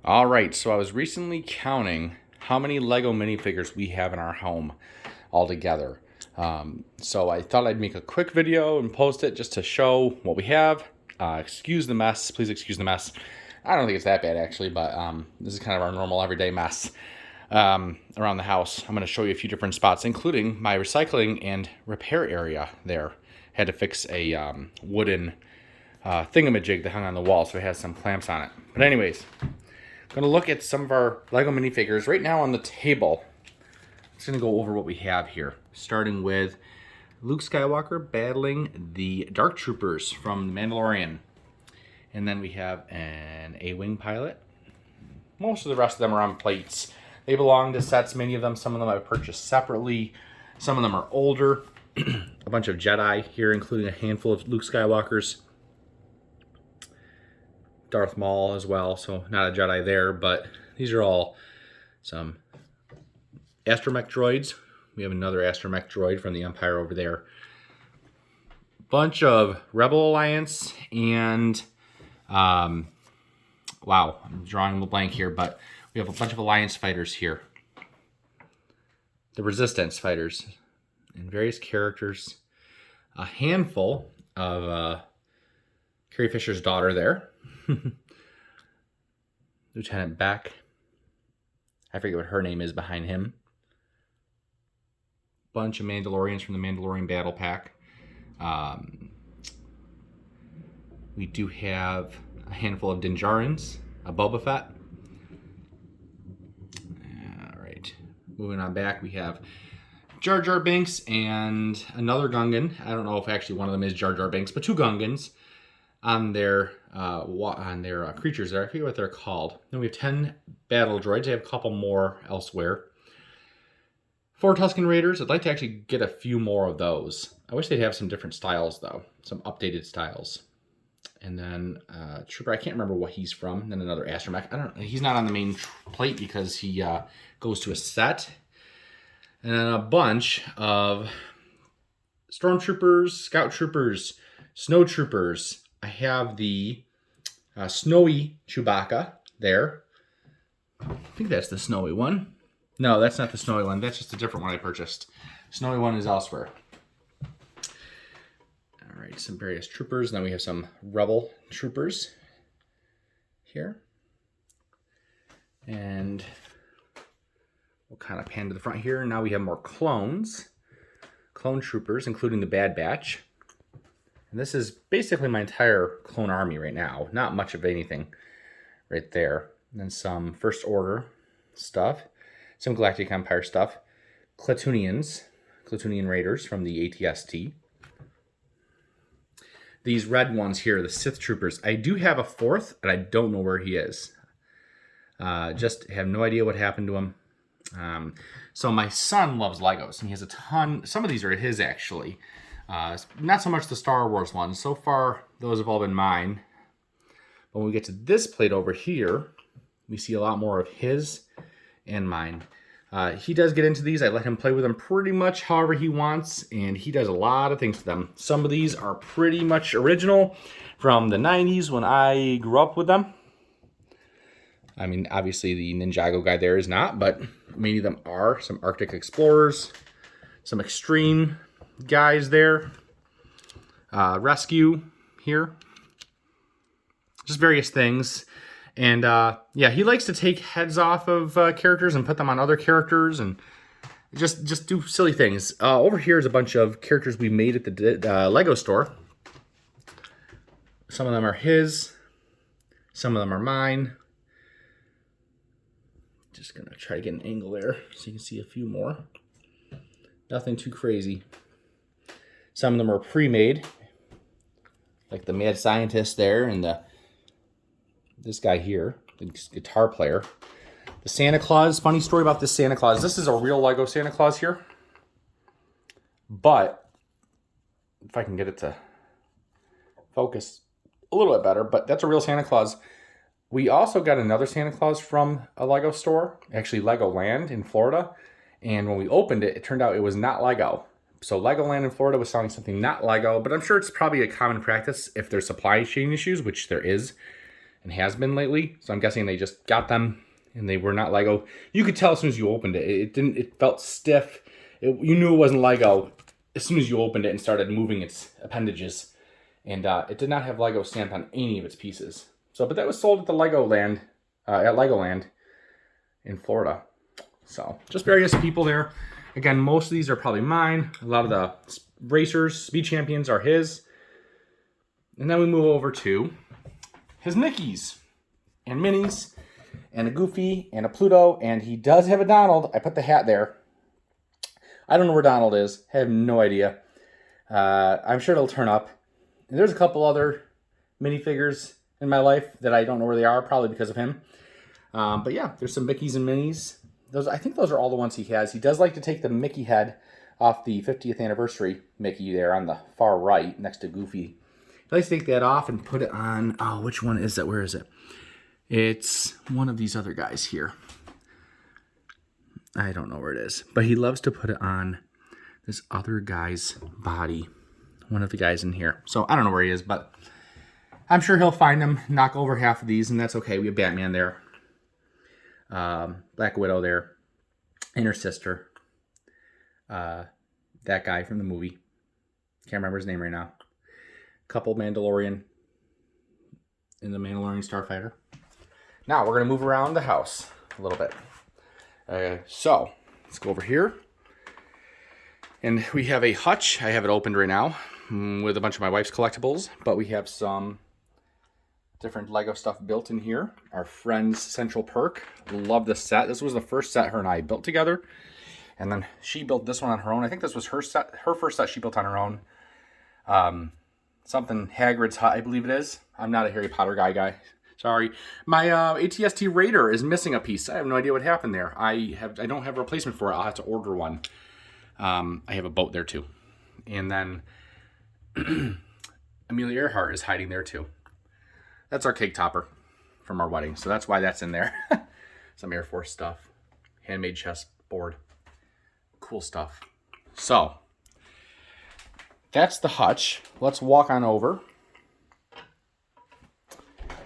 All right, so I was recently counting how many Lego minifigures we have in our home altogether. So I thought I'd make a quick video and post it just to show what we have. Excuse the mess, please excuse the mess. I don't think it's that bad actually, but this is kind of our normal everyday mess around the house. I'm going to show you a few different spots, including my recycling and repair area there. Had to fix a wooden thingamajig that hung on the wall, so it has some clamps on it. But anyways, I'm going to look at some of our Lego minifigures right now on the table. I'm just going to go over what we have here, starting with Luke Skywalker battling the Dark Troopers from The Mandalorian. And then we have an A-Wing pilot. Most of the rest of them are on plates. They belong to sets, many of them. Some of them I've purchased separately. Some of them are older. A bunch of Jedi here, including a handful of Luke Skywalkers. Darth Maul as well, so not a Jedi there, but these are all some astromech droids. We have another astromech droid from the Empire over there. Bunch of Rebel Alliance and wow, I'm drawing a blank here, but we have a bunch of Alliance fighters here. The Resistance fighters and various characters. A handful of Carrie Fisher's daughter there. Lieutenant Beck. I forget what her name is behind him. Bunch of Mandalorians from the Mandalorian Battle Pack. We do have a handful of Din Djarins, a Boba Fett. All right, moving on back, we have Jar Jar Binks and another Gungan. I don't know if actually one of them is Jar Jar Binks, but two Gungans on their creatures there. I forget what they're called. Then we have 10 battle droids. I have a couple more elsewhere. 4 Tuscan Raiders. I'd like to actually get a few more of those. I wish they'd have some different styles though, some updated styles. And then Trooper, I can't remember what he's from. And then another astromech. He's not on the main plate because he goes to a set. And then a bunch of Stormtroopers, Scout Troopers, Snow Troopers. I have the snowy Chewbacca there. I think that's the snowy one. No, that's not the snowy one. That's just a different one I purchased. Snowy one is elsewhere. All right, some various troopers. Then we have some Rebel troopers here. And we'll kind of pan to the front here. Now we have more clones. Clone troopers, including the Bad Batch. And this is basically my entire clone army right now. Not much of anything right there. And then some First Order stuff. Some Galactic Empire stuff. Klatooinians. Klatooinian Raiders from the ATST. These red ones here, the Sith Troopers. I do have a fourth, and I don't know where he is. Just have no idea what happened to him. So my son loves Legos, and he has a ton. Some of these are his, actually. Not so much the Star Wars ones. So far, those have all been mine. But when we get to this plate over here, we see a lot more of his and mine. He does get into these. I let him play with them pretty much however he wants, and he does a lot of things to them. Some of these are pretty much original from the 90s when I grew up with them. I mean, obviously the Ninjago guy there is not, but many of them are. Some Arctic Explorers, some Extreme guys there. Rescue here. Just various things. And yeah, he likes to take heads off of characters and put them on other characters and just do silly things. Over here is a bunch of characters we made at the Lego store. Some of them are his. Some of them are mine. Just going to try to get an angle there so you can see a few more. Nothing too crazy. Some of them are pre-made, like the mad scientist there and this guy here, the guitar player. The Santa Claus, funny story about this Santa Claus. This is a real Lego Santa Claus here. But, if I can get it to focus a little bit better, but that's a real Santa Claus. We also got another Santa Claus from a Lego store, actually Legoland in Florida. And when we opened it, it turned out it was not Lego. So Legoland in Florida was selling something not Lego, but I'm sure it's probably a common practice if there's supply chain issues, which there is. and has been lately. So I'm guessing they just got them and they were not Lego. You could tell as soon as you opened it. It felt stiff. You knew it wasn't Lego as soon as you opened it and started moving its appendages. And it did not have Lego stamped on any of its pieces. So, but that was sold at the Legoland, at Legoland in Florida. So just various people there. Again, most of these are probably mine. A lot of the racers, speed champions are his. And then we move over to his Mickeys and Minis and a Goofy and a Pluto. And he does have a Donald. I put the hat there. I don't know where Donald is. I have no idea. I'm sure it'll turn up. And there's a couple other minifigures in my life that I don't know where they are, probably because of him. But yeah, there's some Mickeys and Minis. I think those are all the ones he has. He does like to take the Mickey head off the 50th anniversary Mickey there on the far right next to Goofy. He likes to take that off and put it on, oh, which one is that? Where is it? It's one of these other guys here. I don't know where it is. But he loves to put it on this other guy's body. One of the guys in here. So I don't know where he is, but I'm sure he'll find him, knock over half of these, and that's okay. We have Batman there. Black Widow there. And her sister. That guy from the movie. Can't remember his name right now. Couple Mandalorian in the Mandalorian Starfighter. Now we're going to move around the house a little bit. So let's go over here. And we have a hutch. I have it opened right now with a bunch of my wife's collectibles. But we have some different Lego stuff built in here. Our friend's Central Perk. Love this set. This was the first set her and I built together. And then she built this one on her own. I think this was her set, her first set she built on her own. Something Hagrid's Hut, I believe it is. I'm not a Harry Potter guy. Sorry. My ATST Raider is missing a piece. I have no idea what happened there. I don't have a replacement for it. I'll have to order one. I have a boat there too. And then Amelia Earhart is hiding there too. That's our cake topper from our wedding. So that's why that's in there. Some Air Force stuff. Handmade chessboard. Cool stuff. So that's the hutch. Let's walk on over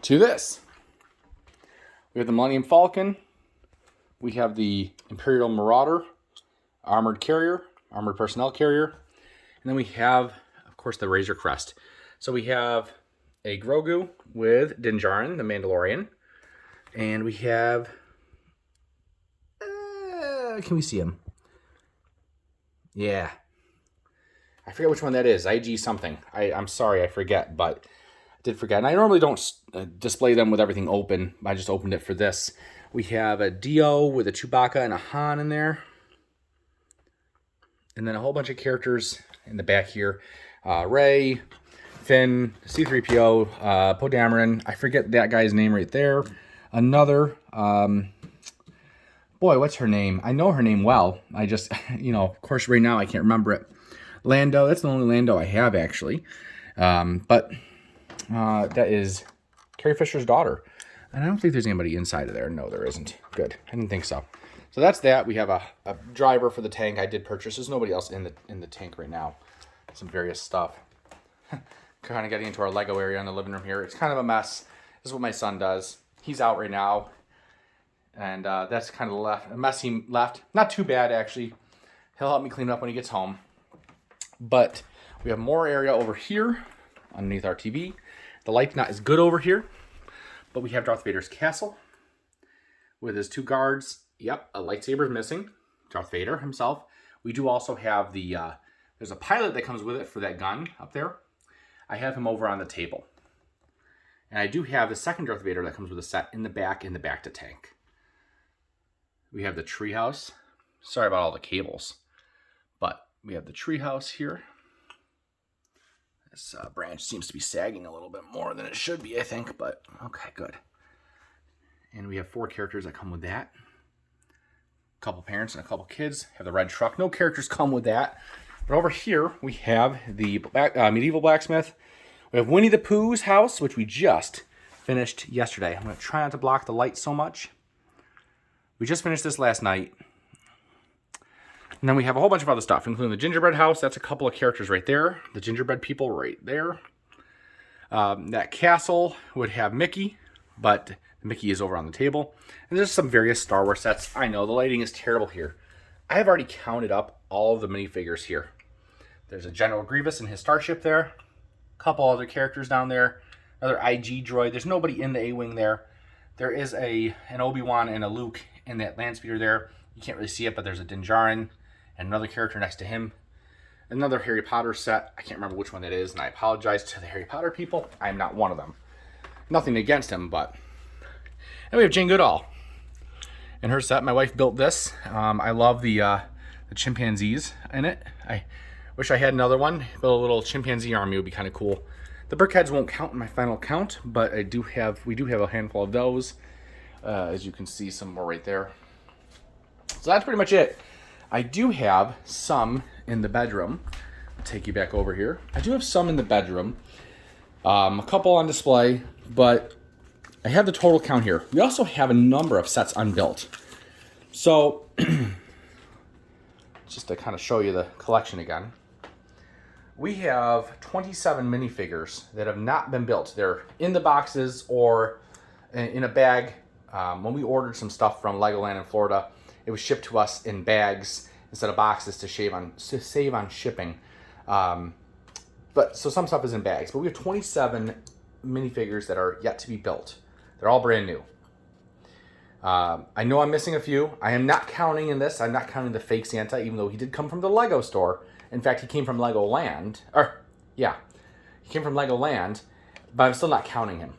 to this. We have the Millennium Falcon. We have the Imperial Marauder, armored personnel carrier. And then we have, of course, the Razor Crest. So we have a Grogu with Din Djarin, the Mandalorian. And we have, can we see him? Yeah. I forget which one that is. IG something. I'm sorry, I forget, but I did forget. And I normally don't display them with everything open. I just opened it for this. We have a Dio with a Chewbacca and a Han in there. And then a whole bunch of characters in the back here. Rey, Finn, C-3PO, Poe Dameron. I forget that guy's name right there. Another, boy, what's her name? I know her name well. I just, of course, right now I can't remember it. Lando, that's the only Lando I have, actually. But that is Carrie Fisher's daughter. And I don't think there's anybody inside of there. No, there isn't. Good. I didn't think so. So that's that. We have a driver for the tank I did purchase. There's nobody else in the tank right now. Some various stuff. Kind of getting into our Lego area in the living room here. It's kind of a mess. This is what my son does. He's out right now. And that's kind of a mess he left. Not too bad, actually. He'll help me clean it up when he gets home. But we have more area over here underneath our TV. The light's not as good over here. But we have Darth Vader's castle with his two guards. Yep, a lightsaber's missing. Darth Vader himself. We do also have there's a pilot that comes with it for that gun up there. I have him over on the table. And I do have the second Darth Vader that comes with a set in the back to tank. We have the treehouse. Sorry about all the cables. But we have the treehouse here. This branch seems to be sagging a little bit more than it should be, I think. But okay, good. And we have 4 characters that come with that. A couple parents and a couple kids. Have the red truck. No characters come with that. But over here, we have the medieval blacksmith. We have Winnie the Pooh's house, which we just finished yesterday. I'm going to try not to block the light so much. We just finished this last night. And then we have a whole bunch of other stuff, including the gingerbread house. That's a couple of characters right there. The gingerbread people right there. That castle would have Mickey but Mickey is over on the table. And there's some various Star Wars sets. I know the lighting is terrible here. I have already counted up all of the minifigures here. There's a General Grievous and his starship there. A couple other characters down there. Another IG droid. There's nobody in the A-Wing there. There is an Obi-Wan and a Luke in that land speeder there. You can't really see it, but there's a Din Djarin and another character next to him. Another Harry Potter set. I can't remember which one that is, and I apologize to the Harry Potter people. I am not one of them. Nothing against him, but... And we have Jane Goodall. In her set, my wife built this. I love the chimpanzees in it. I wish I had another one. Build a little chimpanzee army would be kind of cool. The brickheads won't count in my final count, but we do have a handful of those. As you can see, some more right there. So that's pretty much it. I do have some in the bedroom. I'll take you back over here. I do have some in the bedroom. A couple on display, but I have the total count here. We also have a number of sets unbuilt. So, just to kind of show you the collection again. We have 27 minifigures that have not been built. They're in the boxes or in a bag. When we ordered some stuff from Legoland in Florida, it was shipped to us in bags instead of boxes to save on shipping. So some stuff is in bags. But we have 27 minifigures that are yet to be built. They're all brand new. I know I'm missing a few. I am not counting in this. I'm not counting the fake Santa, even though he did come from the Lego store. In fact, he came from Legoland. He came from Legoland, but I'm still not counting him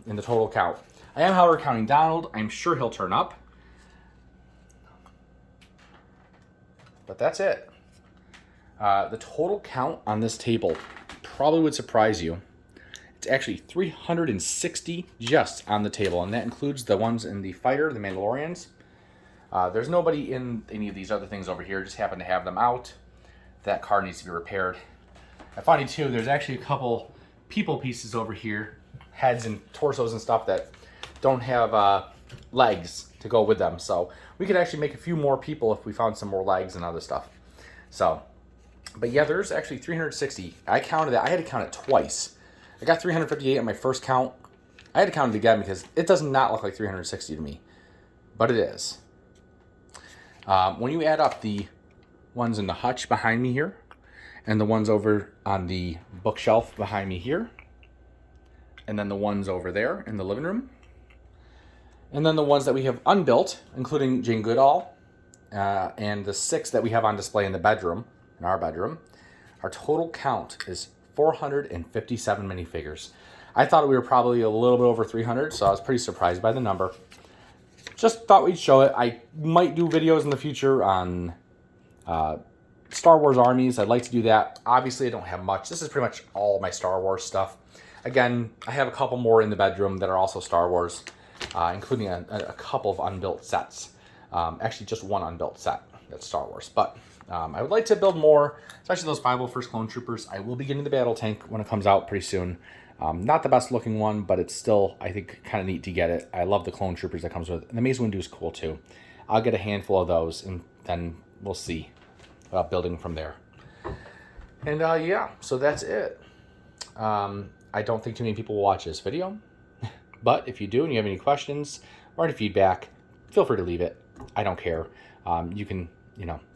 in the total count. I am, however, counting Donald. I'm sure he'll turn up. But that's it. The total count on this table probably would surprise you. It's actually 360 just on the table, and that includes the ones in the fighter, the Mandalorians. There's nobody in any of these other things over here. Just happen to have them out. That car needs to be repaired. I find it too, there's actually a couple people pieces over here, heads and torsos and stuff that don't have legs to go with them. So we could actually make a few more people if we found some more legs and other stuff. So, but yeah, there's actually 360. I counted that. I had to count it twice. I got 358 on my first count. I had to count it again because it does not look like 360 to me, but it is. When you add up the ones in the hutch behind me here, and the ones over on the bookshelf behind me here, and then the ones over there in the living room, and then the ones that we have unbuilt, including Jane Goodall, and the 6 that we have on display in the bedroom, in our bedroom, our total count is 457 minifigures. I thought we were probably a little bit over 300, so I was pretty surprised by the number. Just thought we'd show it. I might do videos in the future on Star Wars armies. I'd like to do that. Obviously, I don't have much. This is pretty much all my Star Wars stuff. Again, I have a couple more in the bedroom that are also Star Wars, including a couple of unbuilt sets. Actually, just one unbuilt set that's Star Wars. But I would like to build more, especially those 501st Clone Troopers. I will be getting the battle tank when it comes out pretty soon. Not the best looking one, but it's still, I think, kind of neat to get it. I love the Clone Troopers that comes with it. And the Mace Windu is cool too. I'll get a handful of those, and then we'll see about building from there. And yeah, so that's it. I don't think too many people will watch this video. But if you do and you have any questions or any feedback, feel free to leave it. I don't care. You can,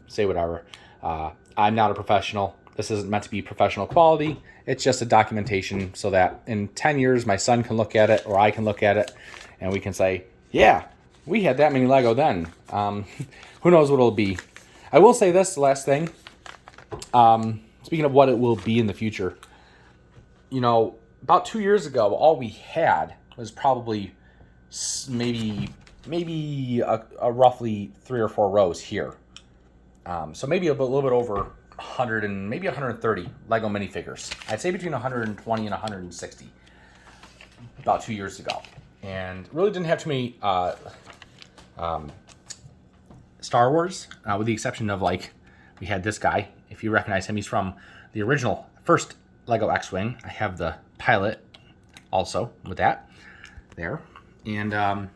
say whatever. I'm not a professional. This isn't meant to be professional quality. It's just a documentation so that in 10 years, my son can look at it or I can look at it and we can say, yeah, we had that many Lego then. Who knows what it'll be. I will say this, the last thing. Speaking of what it will be in the future. About 2 years ago, all we had was probably maybe a roughly 3 or 4 rows here. So maybe a little bit over 100 and maybe 130 Lego minifigures. I'd say between 120 and 160 about 2 years ago. And really didn't have too many Star Wars, with the exception of, we had this guy. If you recognize him, he's from the original first Lego X-Wing. I have the pilot also with that there. And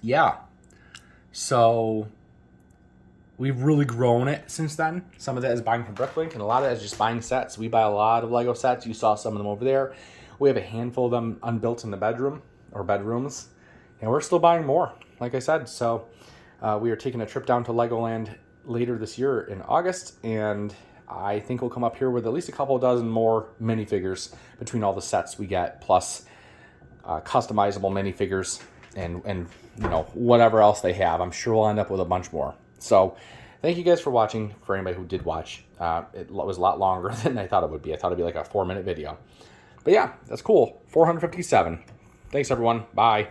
yeah, so we've really grown it since then. Some of that is buying from Bricklink, and a lot of that is just buying sets. We buy a lot of Lego sets. You saw some of them over there. We have a handful of them unbuilt in the bedroom. or bedrooms. And we're still buying more, like I said. So we are taking a trip down to Legoland later this year in August, and I think we'll come up here with at least a couple dozen more minifigures between all the sets we get, plus customizable minifigures and you know, whatever else they have. I'm sure we'll end up with a bunch more. So thank you guys for watching. For anybody who did watch, it was a lot longer than I thought it would be. I thought it'd be like a 4-minute video. But yeah, that's cool. 457. Thanks, everyone. Bye.